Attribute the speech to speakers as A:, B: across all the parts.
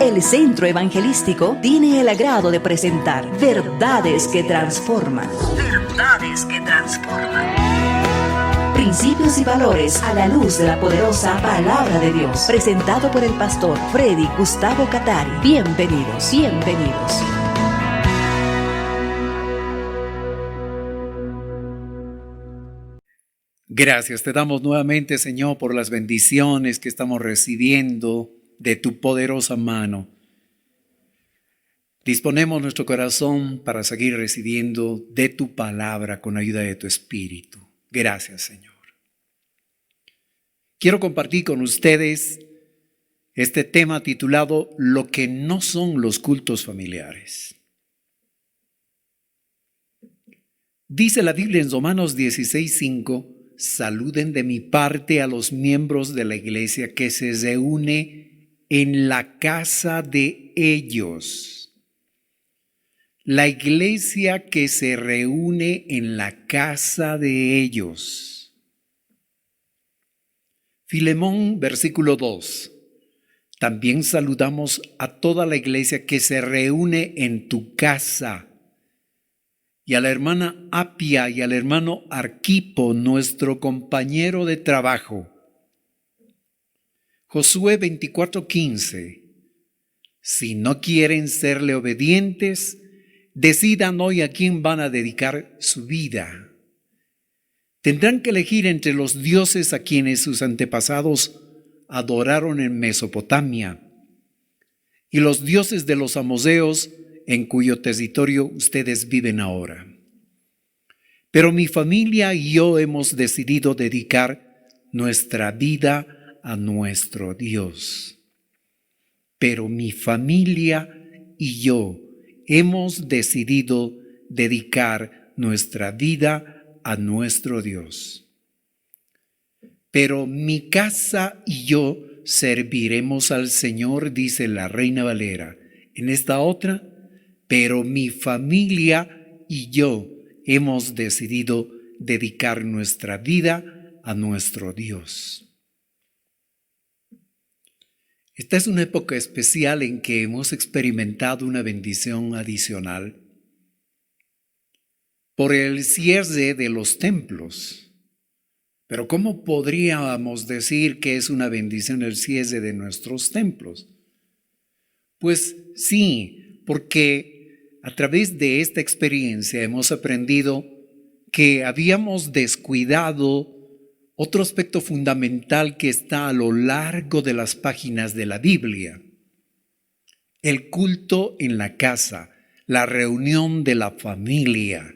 A: El Centro Evangelístico tiene el agrado de presentar Verdades que Transforman. Verdades que Transforman. Principios y valores a la luz de la poderosa Palabra de Dios. Presentado por el pastor Freddy Gustavo Catari. Bienvenidos, bienvenidos.
B: Gracias te damos nuevamente, Señor, por las bendiciones que estamos recibiendo de tu poderosa mano. Disponemos nuestro corazón para seguir recibiendo de tu palabra con ayuda de tu Espíritu. Gracias, Señor. Quiero compartir con ustedes este tema titulado Lo que no son los cultos familiares. Dice la Biblia en Romanos 16:5: saluden de mi parte a los miembros de la iglesia que se reúne en la casa de ellos. La iglesia que se reúne en la casa de ellos. Filemón, versículo 2. También saludamos a toda la iglesia que se reúne en tu casa. Y a la hermana Apia y al hermano Arquipo, nuestro compañero de trabajo. Josué 24:15. Si no quieren serle obedientes, decidan hoy a quién van a dedicar su vida. Tendrán que elegir entre los dioses a quienes sus antepasados adoraron en Mesopotamia y los dioses de los amorreos en cuyo territorio ustedes viven ahora. Pero mi familia y yo hemos decidido dedicar nuestra vida a nuestro Dios. Pero mi familia y yo hemos decidido dedicar nuestra vida a nuestro Dios. Pero mi casa y yo serviremos al Señor, dice la Reina Valera. En esta otra, pero mi familia y yo hemos decidido dedicar nuestra vida a nuestro Dios. Esta es una época especial en que hemos experimentado una bendición adicional por el cierre de los templos. Pero ¿cómo podríamos decir que es una bendición el cierre de nuestros templos? Pues sí, porque a través de esta experiencia hemos aprendido que habíamos descuidado otro aspecto fundamental que está a lo largo de las páginas de la Biblia: el culto en la casa, la reunión de la familia,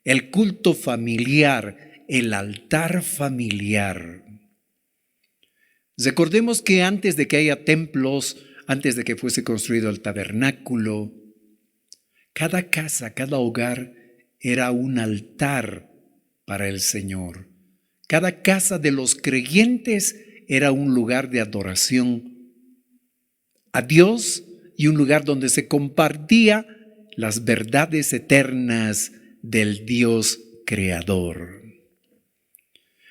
B: el culto familiar, el altar familiar. Recordemos que antes de que haya templos, antes de que fuese construido el tabernáculo, cada casa, cada hogar era un altar para el Señor. Cada casa de los creyentes era un lugar de adoración a Dios y un lugar donde se compartía las verdades eternas del Dios creador.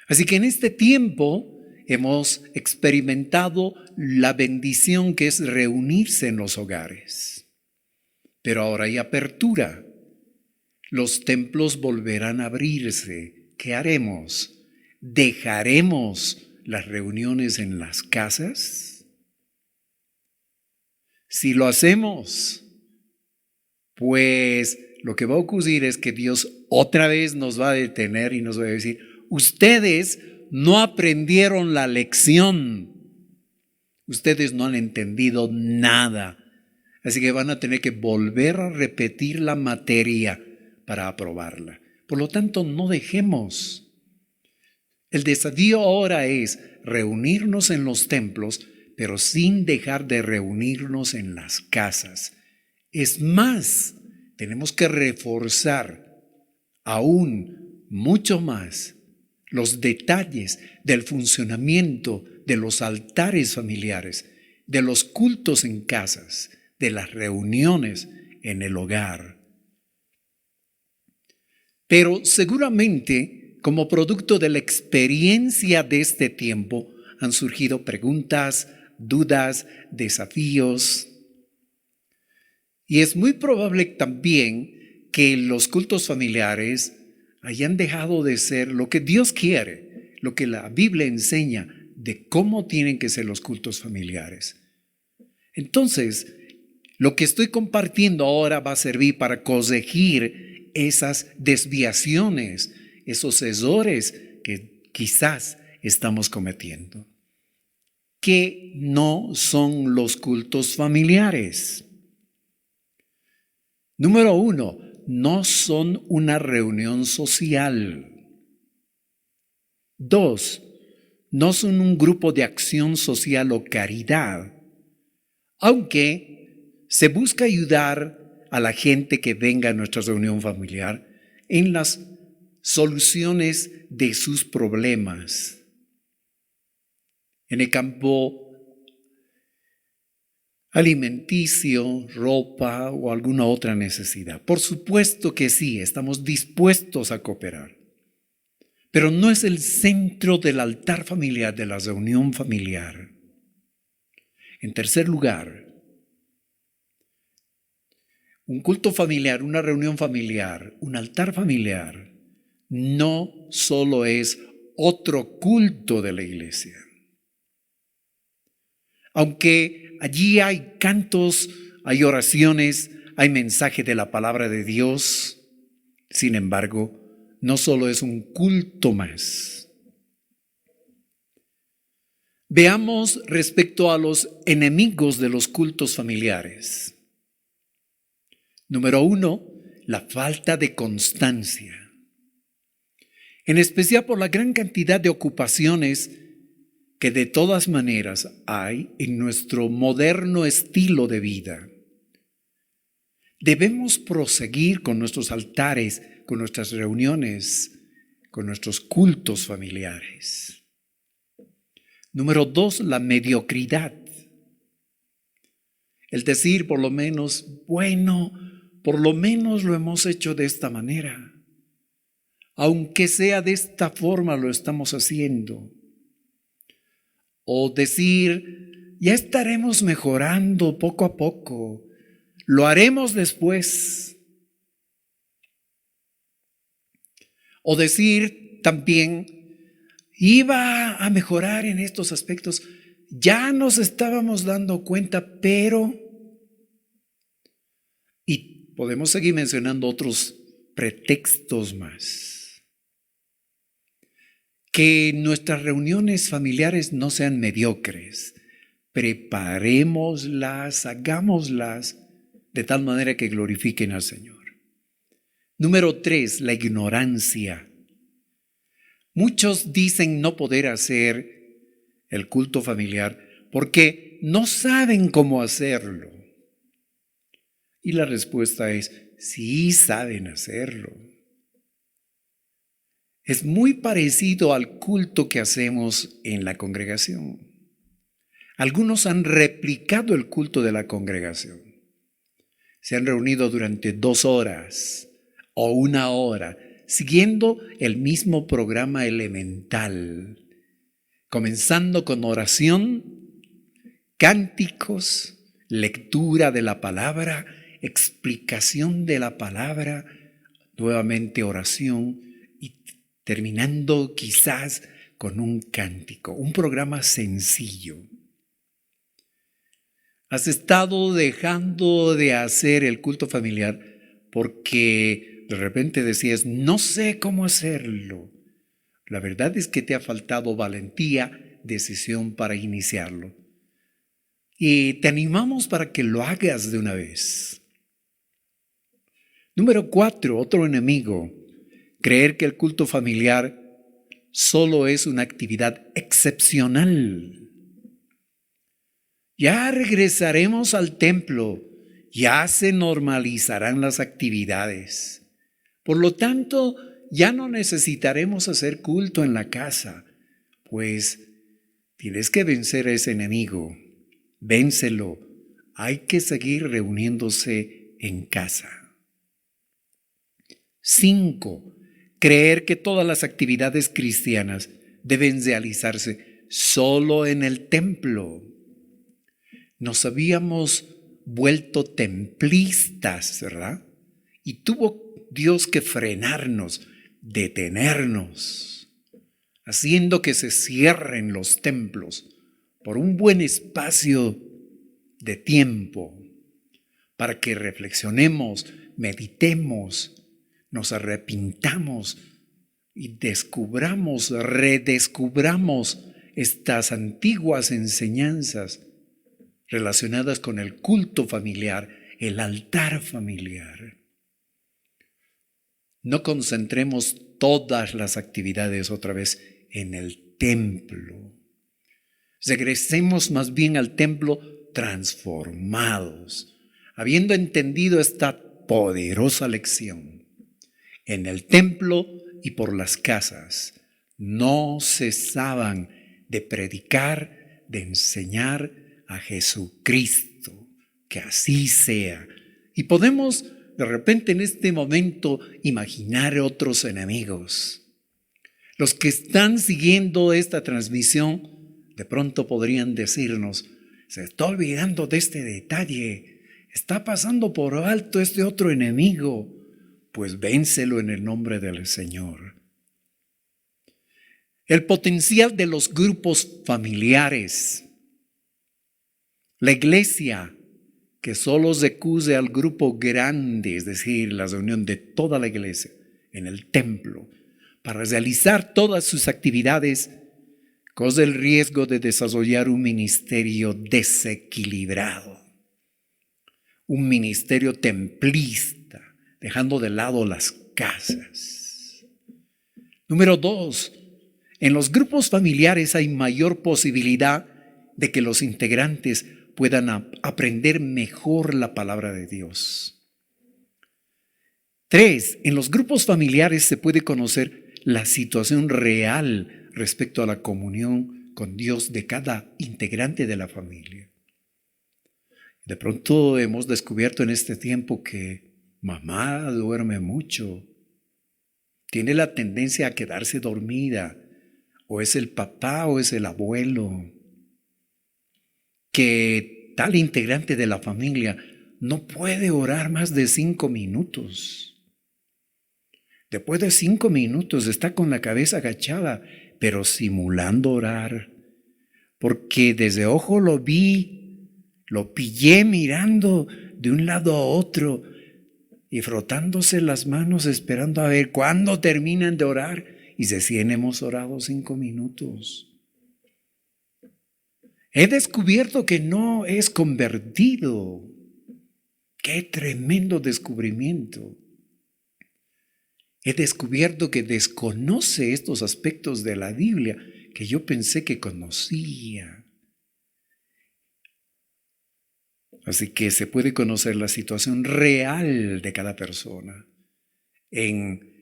B: Así que en este tiempo hemos experimentado la bendición que es reunirse en los hogares. Pero ahora hay apertura. Los templos volverán a abrirse. ¿Qué haremos? ¿Dejaremos las reuniones en las casas? Si lo hacemos, pues lo que va a ocurrir es que Dios otra vez nos va a detener y nos va a decir: ustedes no aprendieron la lección. Ustedes no han entendido nada. Así que van a tener que volver a repetir la materia para aprobarla. Por lo tanto, no dejemos. El desafío ahora es reunirnos en los templos, pero sin dejar de reunirnos en las casas. Es más, tenemos que reforzar aún mucho más los detalles del funcionamiento de los altares familiares, de los cultos en casas, de las reuniones en el hogar. Pero seguramente, como producto de la experiencia de este tiempo, han surgido preguntas, dudas, desafíos. Y es muy probable también que los cultos familiares hayan dejado de ser lo que Dios quiere, lo que la Biblia enseña de cómo tienen que ser los cultos familiares. Entonces, lo que estoy compartiendo ahora va a servir para corregir esas desviaciones, esos errores que quizás estamos cometiendo. ¿Qué no son los cultos familiares? Número 1, no son una reunión social. 2, no son un grupo de acción social o caridad, aunque se busca ayudar a la gente que venga a nuestra reunión familiar en las soluciones de sus problemas. En el campo alimenticio, ropa o alguna otra necesidad. Por supuesto que sí, estamos dispuestos a cooperar. Pero no es el centro del altar familiar, de la reunión familiar. En tercer lugar, un culto familiar, una reunión familiar, un altar familiar, no solo es otro culto de la iglesia. Aunque allí hay cantos, hay oraciones, hay mensaje de la palabra de Dios, sin embargo, no solo es un culto más. Veamos respecto a los enemigos de los cultos familiares. Número 1, la falta de constancia. En especial por la gran cantidad de ocupaciones que de todas maneras hay en nuestro moderno estilo de vida. Debemos proseguir con nuestros altares, con nuestras reuniones, con nuestros cultos familiares. Número 2, la mediocridad. El decir por lo menos, bueno, por lo menos lo hemos hecho de esta manera. Aunque sea de esta forma lo estamos haciendo. O decir, ya estaremos mejorando poco a poco, lo haremos después. O decir también, iba a mejorar en estos aspectos, ya nos estábamos dando cuenta, pero... Y podemos seguir mencionando otros pretextos más. Que nuestras reuniones familiares no sean mediocres. Preparémoslas, hagámoslas de tal manera que glorifiquen al Señor. Número 3, la ignorancia. Muchos dicen no poder hacer el culto familiar porque no saben cómo hacerlo. Y la respuesta es, sí saben hacerlo. Es muy parecido al culto que hacemos en la congregación. Algunos han replicado el culto de la congregación. Se han reunido durante 2 horas o 1 hora, siguiendo el mismo programa elemental, comenzando con oración, cánticos, lectura de la palabra, explicación de la palabra, nuevamente oración y terminando quizás con un cántico, un programa sencillo. Has estado dejando de hacer el culto familiar porque de repente decías, no sé cómo hacerlo. La verdad es que te ha faltado valentía, decisión para iniciarlo. Y te animamos para que lo hagas de una vez. Número 4, otro enemigo. Creer que el culto familiar solo es una actividad excepcional. Ya regresaremos al templo, ya se normalizarán las actividades. Por lo tanto, ya no necesitaremos hacer culto en la casa, pues tienes que vencer a ese enemigo. Vénselo. Hay que seguir reuniéndose en casa. 5. Creer que todas las actividades cristianas deben realizarse solo en el templo. Nos habíamos vuelto templistas, ¿verdad? Y tuvo Dios que frenarnos, detenernos, haciendo que se cierren los templos por un buen espacio de tiempo para que reflexionemos, meditemos, nos arrepintamos y redescubramos estas antiguas enseñanzas relacionadas con el culto familiar, el altar familiar. No concentremos todas las actividades otra vez en el templo. Regresemos más bien al templo transformados, habiendo entendido esta poderosa lección. En el templo y por las casas no cesaban de predicar, de enseñar a Jesucristo. Que así sea. Y podemos de repente en este momento imaginar otros enemigos. Los que están siguiendo esta transmisión de pronto podrían decirnos: se está olvidando de este detalle, está pasando por alto este otro enemigo. Pues vénselo en el nombre del Señor. El potencial de los grupos familiares. La iglesia que solo se acuse al grupo grande, es decir, la reunión de toda la iglesia en el templo, para realizar todas sus actividades, corre el riesgo de desarrollar un ministerio desequilibrado, un ministerio templista, dejando de lado las casas. Número 2, en los grupos familiares hay mayor posibilidad de que los integrantes puedan aprender mejor la palabra de Dios. 3, en los grupos familiares se puede conocer la situación real respecto a la comunión con Dios de cada integrante de la familia. De pronto hemos descubierto en este tiempo que mamá duerme mucho, tiene la tendencia a quedarse dormida, o es el papá o es el abuelo, que tal integrante de la familia no puede orar más de 5 minutos. Después de 5 minutos está con la cabeza agachada, pero simulando orar, porque desde ojo lo pillé mirando de un lado a otro y frotándose las manos esperando a ver cuándo terminan de orar, y recién hemos orado 5 minutos. He descubierto que no es convertido. ¡Qué tremendo descubrimiento! He descubierto que desconoce estos aspectos de la Biblia que yo pensé que conocía. Así que se puede conocer la situación real de cada persona en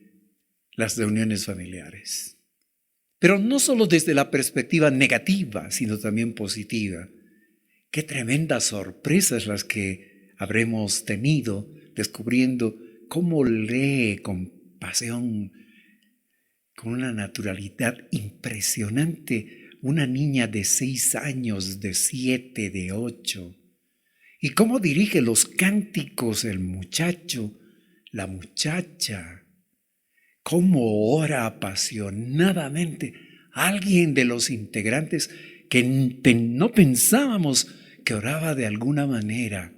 B: las reuniones familiares. Pero no solo desde la perspectiva negativa, sino también positiva. Qué tremendas sorpresas las que habremos tenido descubriendo cómo lee con pasión, con una naturalidad impresionante, una niña de 6 años, de 7, de 8. Y cómo dirige los cánticos el muchacho, la muchacha. Cómo ora apasionadamente alguien de los integrantes que no pensábamos que oraba de alguna manera.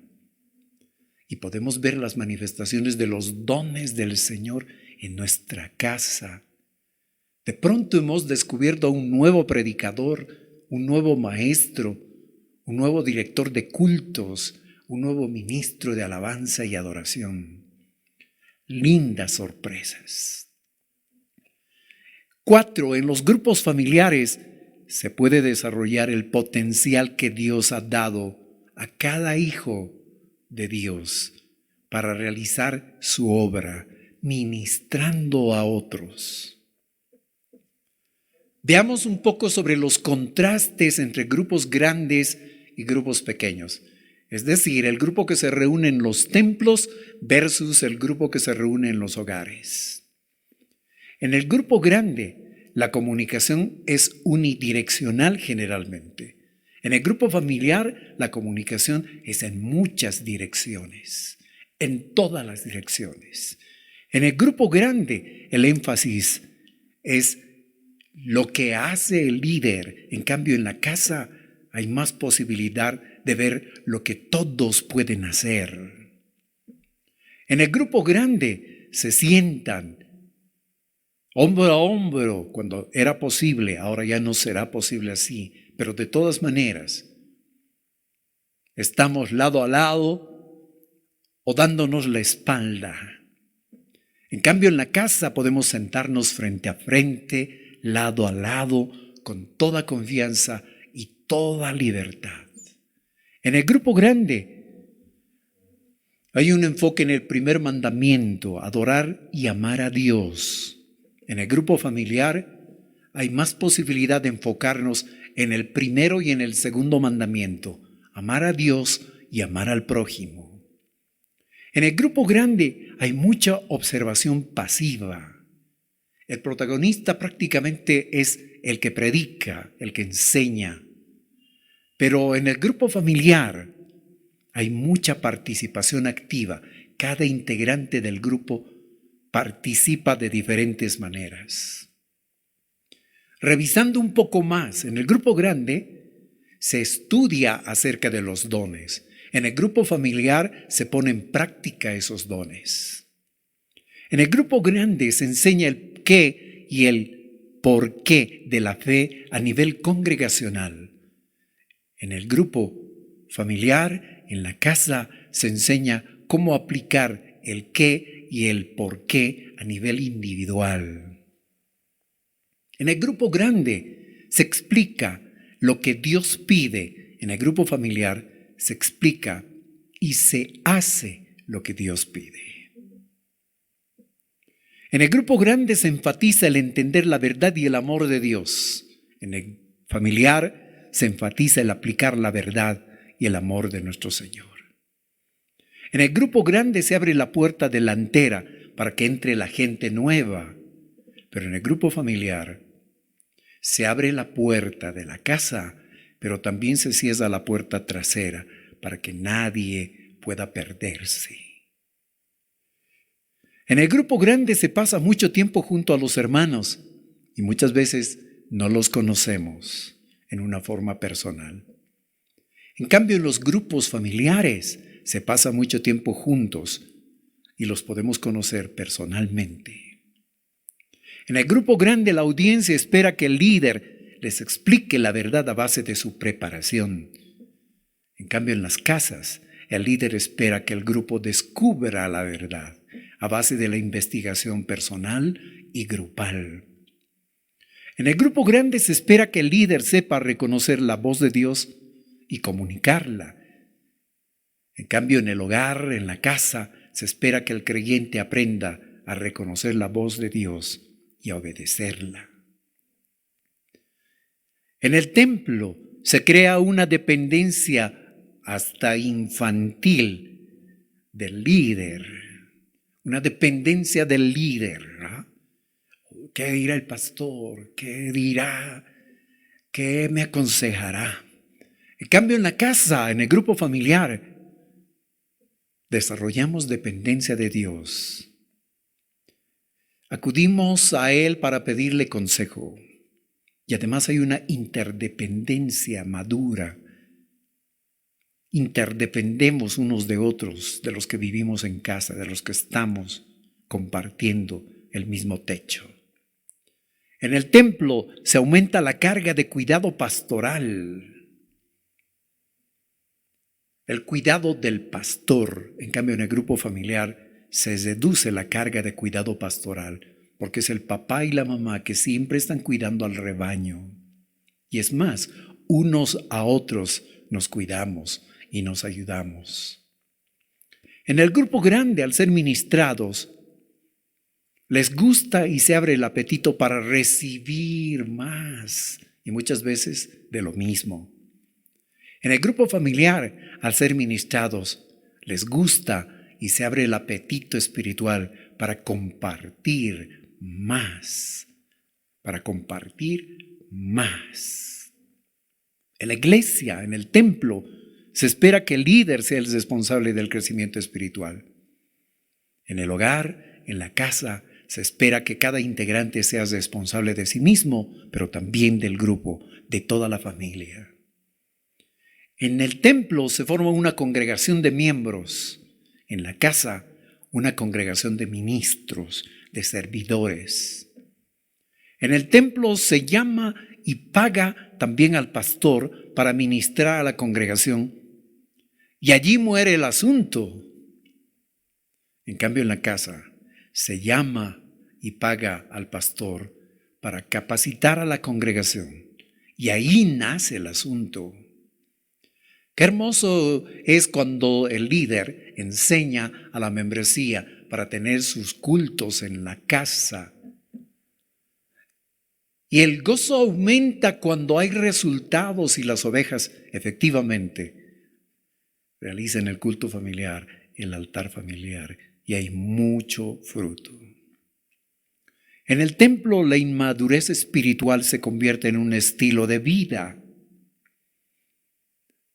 B: Y podemos ver las manifestaciones de los dones del Señor en nuestra casa. De pronto hemos descubierto un nuevo predicador, un nuevo maestro, un nuevo director de cultos, un nuevo ministro de alabanza y adoración. Lindas sorpresas. 4, en los grupos familiares se puede desarrollar el potencial que Dios ha dado a cada hijo de Dios para realizar su obra, ministrando a otros. Veamos un poco sobre los contrastes entre grupos grandes y grupos pequeños. Es decir, el grupo que se reúne en los templos versus el grupo que se reúne en los hogares. En el grupo grande, la comunicación es unidireccional generalmente. En el grupo familiar, la comunicación es en muchas direcciones, en todas las direcciones. En el grupo grande, el énfasis es lo que hace el líder. En cambio, en la casa hay más posibilidad de ver lo que todos pueden hacer. En el grupo grande se sientan hombro a hombro cuando era posible, ahora ya no será posible así, pero de todas maneras, estamos lado a lado o dándonos la espalda. En cambio, en la casa podemos sentarnos frente a frente, lado a lado, con toda confianza y toda libertad. En el grupo grande hay un enfoque en el primer mandamiento, adorar y amar a Dios. En el grupo familiar hay más posibilidad de enfocarnos en el primero y en el segundo mandamiento, amar a Dios y amar al prójimo. En el grupo grande hay mucha observación pasiva. El protagonista prácticamente es el que predica, el que enseña. Pero en el grupo familiar hay mucha participación activa. Cada integrante del grupo participa de diferentes maneras. Revisando un poco más, en el grupo grande se estudia acerca de los dones. En el grupo familiar se pone en práctica esos dones. En el grupo grande se enseña el qué y el por qué de la fe a nivel congregacional. En el grupo familiar, en la casa, se enseña cómo aplicar el qué y el por qué a nivel individual. En el grupo grande se explica lo que Dios pide. En el grupo familiar se explica y se hace lo que Dios pide. En el grupo grande se enfatiza el entender la verdad y el amor de Dios. En el familiar se enfatiza el aplicar la verdad y el amor de nuestro Señor. En el grupo grande se abre la puerta delantera para que entre la gente nueva, pero en el grupo familiar se abre la puerta de la casa, pero también se cierra la puerta trasera para que nadie pueda perderse. En el grupo grande se pasa mucho tiempo junto a los hermanos y muchas veces no los conocemos en una forma personal. En cambio, en los grupos familiares se pasa mucho tiempo juntos y los podemos conocer personalmente. En el grupo grande la audiencia espera que el líder les explique la verdad a base de su preparación. En cambio, en las casas, el líder espera que el grupo descubra la verdad a base de la investigación personal y grupal. En el grupo grande se espera que el líder sepa reconocer la voz de Dios y comunicarla. En cambio, en el hogar, en la casa, se espera que el creyente aprenda a reconocer la voz de Dios y a obedecerla. En el templo se crea una dependencia hasta infantil del líder, una dependencia del líder. ¿Qué dirá el pastor? ¿Qué dirá? ¿Qué me aconsejará? En cambio, en la casa, en el grupo familiar, desarrollamos dependencia de Dios. Acudimos a Él para pedirle consejo. Y además hay una interdependencia madura. Interdependemos unos de otros, de los que vivimos en casa, de los que estamos compartiendo el mismo techo. En el templo se aumenta la carga de cuidado pastoral. El cuidado del pastor. En cambio, en el grupo familiar se reduce la carga de cuidado pastoral, porque es el papá y la mamá que siempre están cuidando al rebaño. Y es más, unos a otros nos cuidamos y nos ayudamos. En el grupo grande, al ser ministrados, les gusta y se abre el apetito para recibir más y muchas veces de lo mismo. En el grupo familiar, al ser ministrados, les gusta y se abre el apetito espiritual para compartir más, para compartir más. En la iglesia, en el templo, se espera que el líder sea el responsable del crecimiento espiritual. En el hogar, en la casa, se espera que cada integrante sea responsable de sí mismo, pero también del grupo, de toda la familia. En el templo se forma una congregación de miembros. En la casa, una congregación de ministros, de servidores. En el templo se llama y paga también al pastor para ministrar a la congregación, y allí muere el asunto. En cambio, en la casa se llama y paga al pastor para capacitar a la congregación, y ahí nace el asunto. Qué hermoso es cuando el líder enseña a la membresía para tener sus cultos en la casa. Y el gozo aumenta cuando hay resultados y las ovejas efectivamente realizan el culto familiar, el altar familiar, y hay mucho fruto. En el templo, la inmadurez espiritual se convierte en un estilo de vida.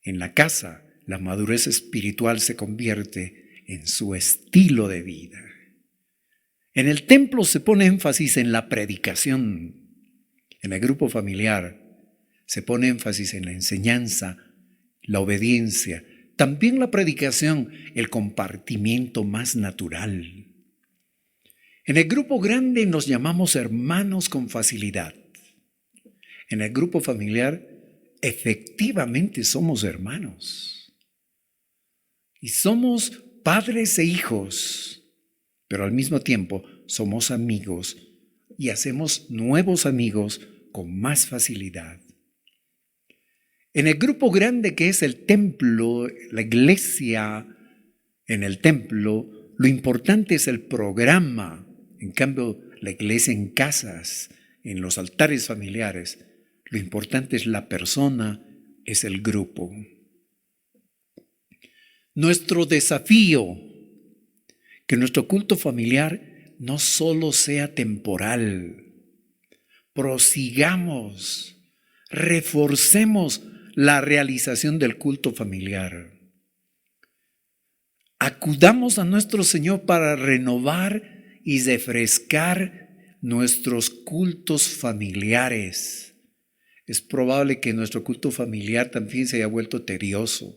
B: En la casa, la madurez espiritual se convierte en su estilo de vida. En el templo se pone énfasis en la predicación. En el grupo familiar se pone énfasis en la enseñanza, la obediencia, también la predicación, el compartimiento más natural. En el grupo grande nos llamamos hermanos con facilidad. En el grupo familiar, efectivamente somos hermanos. Y somos padres e hijos, pero al mismo tiempo somos amigos y hacemos nuevos amigos con más facilidad. En el grupo grande que es el templo, la iglesia, en el templo, lo importante es el programa. En cambio, la iglesia en casas, en los altares familiares, lo importante es la persona, es el grupo. Nuestro desafío, que nuestro culto familiar no solo sea temporal, prosigamos, reforcemos la realización del culto familiar. Acudamos a nuestro Señor para renovar y refrescar nuestros cultos familiares. Es probable que nuestro culto familiar también se haya vuelto tedioso.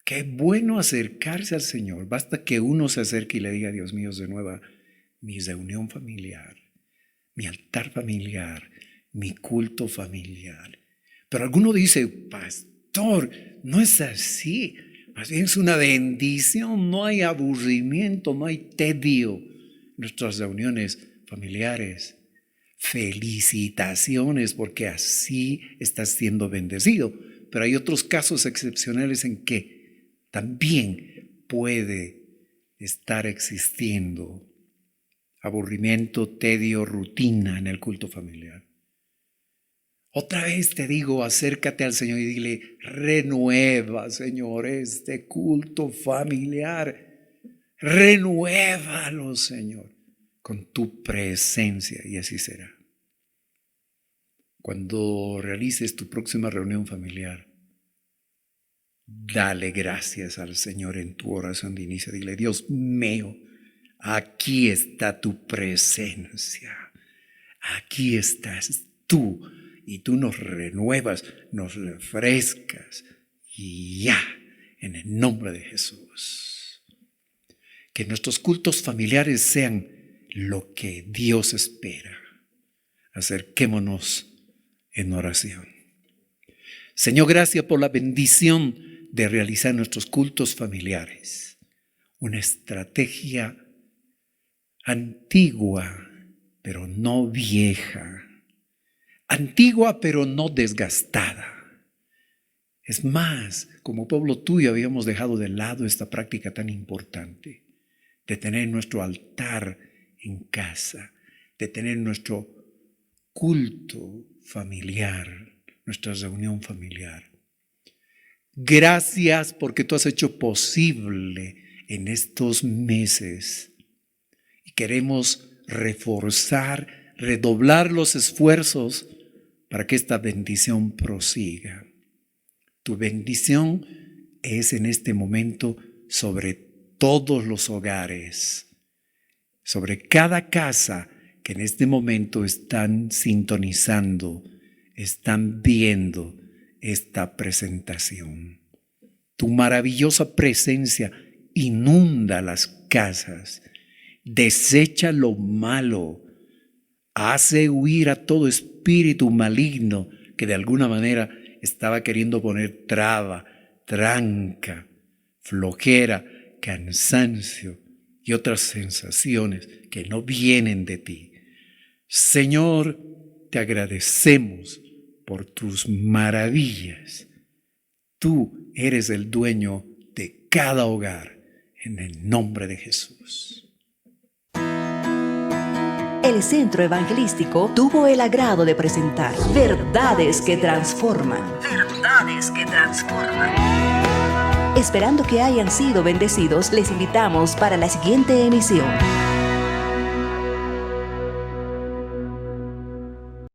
B: Qué bueno acercarse al Señor. Basta que uno se acerque y le diga: Dios mío, de nuevo, mi reunión familiar, mi altar familiar, mi culto familiar. Pero alguno dice: pastor, no es así. Más bien es una bendición, no hay aburrimiento, no hay tedio en nuestras reuniones familiares. Felicitaciones, porque así estás siendo bendecido. Pero hay otros casos excepcionales en que también puede estar existiendo aburrimiento, tedio, rutina en el culto familiar. Otra vez te digo, acércate al Señor y dile: renueva, Señor, este culto familiar. Renuévalo, Señor, con tu presencia, y así será. Cuando realices tu próxima reunión familiar, dale gracias al Señor en tu oración de inicio. Dile: Dios mío, aquí está tu presencia. Aquí estás tú. Y tú nos renuevas, nos refrescas. Y ya, en el nombre de Jesús. Que nuestros cultos familiares sean lo que Dios espera. Acerquémonos en oración. Señor, gracias por la bendición de realizar nuestros cultos familiares. Una estrategia antigua, pero no vieja. Antigua, pero no desgastada. Es más, como pueblo tuyo habíamos dejado de lado esta práctica tan importante de tener nuestro altar en casa, de tener nuestro culto familiar, nuestra reunión familiar. Gracias porque tú has hecho posible en estos meses y queremos reforzar, redoblar los esfuerzos para que esta bendición prosiga. Tu bendición es en este momento sobre todos los hogares, sobre cada casa que en este momento están sintonizando, están viendo esta presentación. Tu maravillosa presencia inunda las casas, desecha lo malo, hace huir a todo espíritu maligno que de alguna manera estaba queriendo poner traba, tranca, flojera, cansancio y otras sensaciones que no vienen de ti. Señor, te agradecemos por tus maravillas. Tú eres el dueño de cada hogar, en el nombre de Jesús.
A: El Centro Evangelístico tuvo el agrado de presentar Verdades que Transforman. Verdades que Transforman. Esperando que hayan sido bendecidos, les invitamos para la siguiente emisión.